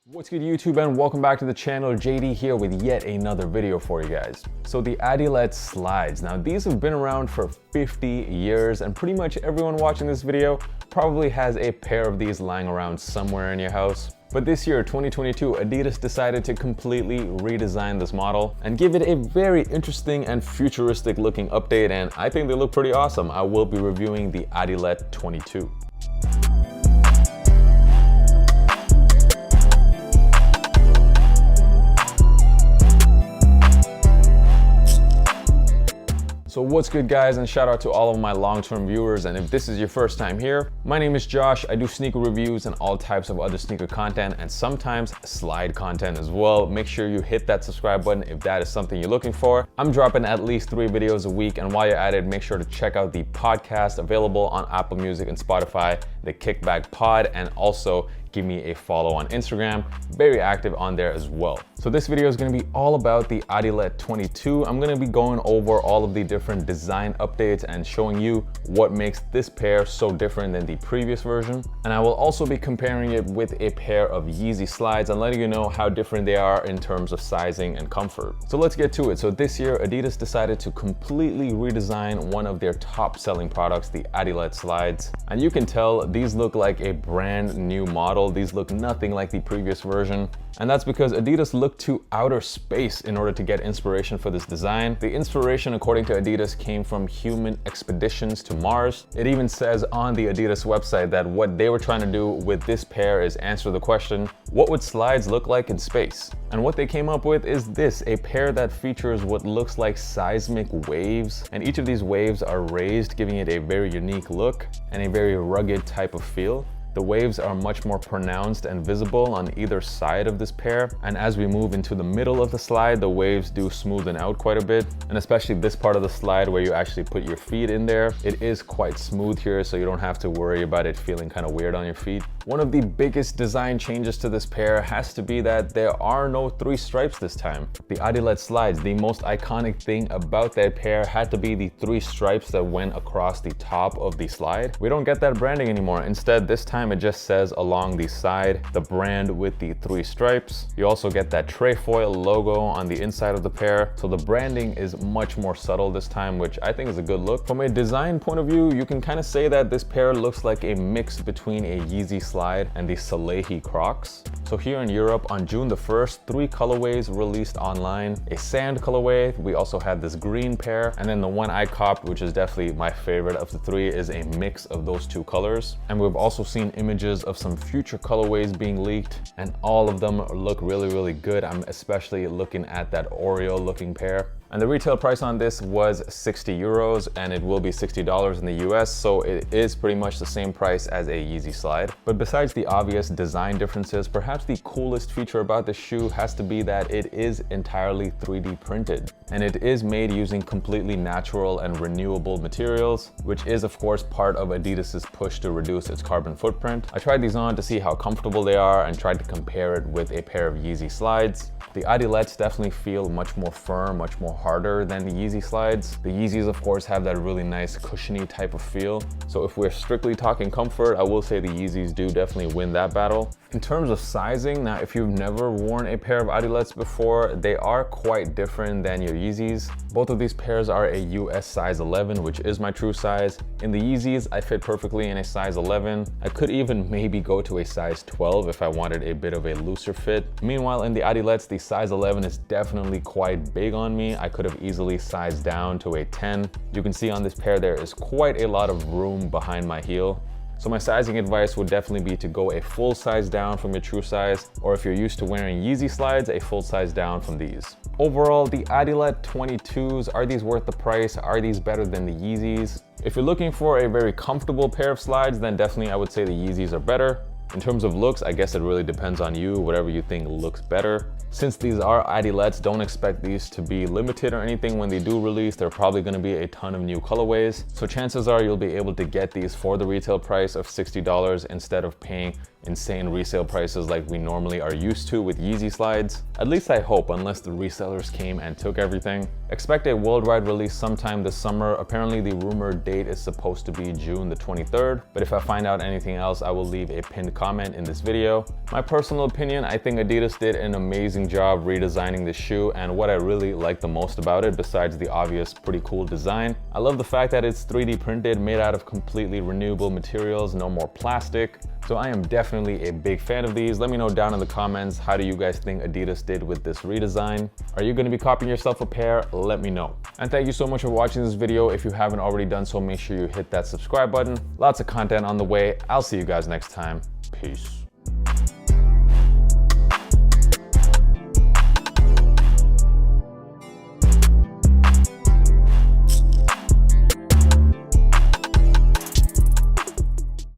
What's good YouTube, and welcome back to the channel. JD here with yet another video for you guys. So the Adilette slides. Now these have been around for 50 years and pretty much everyone watching this video probably has a pair of these lying around somewhere in your house. But this year, 2022, Adidas decided to completely redesign this model and give it a very interesting and futuristic looking update, and I think they look pretty awesome. I will be reviewing the Adilette 22. So what's good guys, and shout out to all of my long-term viewers, and if this is your first time here, my name is Josh. I do sneaker reviews and all types of other sneaker content and sometimes slide content as well. Make sure you hit that subscribe button if that is something you're looking for. I'm dropping at least 3 videos a week, and while you're at it, make sure to check out the podcast available on Apple Music and Spotify, the Kickback Pod, and also give me a follow on Instagram. Very active on there as well. So this video is going to be all about the Adilette 22. I'm going to be going over all of the different design updates and showing you what makes this pair so different than the previous version. And I will also be comparing it with a pair of Yeezy slides and letting you know how different they are in terms of sizing and comfort. So let's get to it. So this year, Adidas decided to completely redesign one of their top selling products, the Adilette slides. And you can tell these look like a brand new model. These look nothing like the previous version. And that's because Adidas looked to outer space in order to get inspiration for this design. The inspiration, according to Adidas, came from human expeditions to Mars. It even says on the Adidas website that what they were trying to do with this pair is answer the question, what would slides look like in space? And what they came up with is this, a pair that features what looks like seismic waves. And each of these waves are raised, giving it a very unique look and a very rugged type of feel. The waves are much more pronounced and visible on either side of this pair. And as we move into the middle of the slide, the waves do smoothen out quite a bit. And especially this part of the slide where you actually put your feet in there, it is quite smooth here, so you don't have to worry about it feeling kind of weird on your feet. One of the biggest design changes to this pair has to be that there are no 3 stripes this time. The Adilette slides, the most iconic thing about that pair had to be the 3 stripes that went across the top of the slide. We don't get that branding anymore. Instead, this time it just says along the side, the brand with the 3 stripes. You also get that trefoil logo on the inside of the pair. So the branding is much more subtle this time, which I think is a good look. From a design point of view, you can kind of say that this pair looks like a mix between a Yeezy slide and the Salehi Crocs. So here in Europe on June the 1st, 3 colorways released online. A sand colorway, we also had this green pair, and then the one I copped, which is definitely my favorite of the 3, is a mix of those 2 colors. And we've also seen images of some future colorways being leaked, and all of them look really good. I'm especially looking at that Oreo looking pair. And the retail price on this was 60 euros, and it will be $60 in the US, so it is pretty much the same price as a Yeezy slide. But besides the obvious design differences, perhaps the coolest feature about this shoe has to be that it is entirely 3D printed. And it is made using completely natural and renewable materials, which is of course part of Adidas's push to reduce its carbon footprint. I tried these on to see how comfortable they are and tried to compare it with a pair of Yeezy slides. The Adilettes definitely feel much more firm, much more harder than the Yeezy slides. The Yeezys of course have that really nice cushiony type of feel. So if we're strictly talking comfort, I will say the Yeezys do definitely win that battle. In terms of sizing, now if you've never worn a pair of Adilettes before, they are quite different than your Yeezys. Both of these pairs are a US size 11, which is my true size. In the Yeezys, I fit perfectly in a size 11. I could even maybe go to a size 12 if I wanted a bit of a looser fit. Meanwhile, in the Adilettes, the size 11 is definitely quite big on me. I could have easily sized down to a 10. You can see on this pair there is quite a lot of room behind my heel. So my sizing advice would definitely be to go a full size down from your true size, or if you're used to wearing Yeezy slides, a full size down from these. Overall, the Adilette 22s, are these worth the price? Are these better than the Yeezys? If you're looking for a very comfortable pair of slides, then definitely I would say the Yeezys are better. In terms of looks, I guess it really depends on you, whatever you think looks better. Since these are Adilettes, don't expect these to be limited or anything. When they do release, there are probably going to be a ton of new colorways. So chances are you'll be able to get these for the retail price of $60 instead of paying insane resale prices like we normally are used to with Yeezy slides. At least I hope, unless the resellers came and took everything. Expect a worldwide release sometime this summer. Apparently the rumored date is supposed to be June the 23rd, but if I find out anything else, I will leave a pinned comment in this video. My personal opinion, I think Adidas did an amazing job redesigning this shoe, and what I really like the most about it, besides the obvious pretty cool design, I love the fact that it's 3D printed, made out of completely renewable materials, no more plastic. So I am definitely a big fan of these. Let me know down in the comments, how do you guys think Adidas did with this redesign? Are you gonna be copying yourself a pair? Let me know. And thank you so much for watching this video. If you haven't already done so, make sure you hit that subscribe button. Lots of content on the way. I'll see you guys next time. Peace.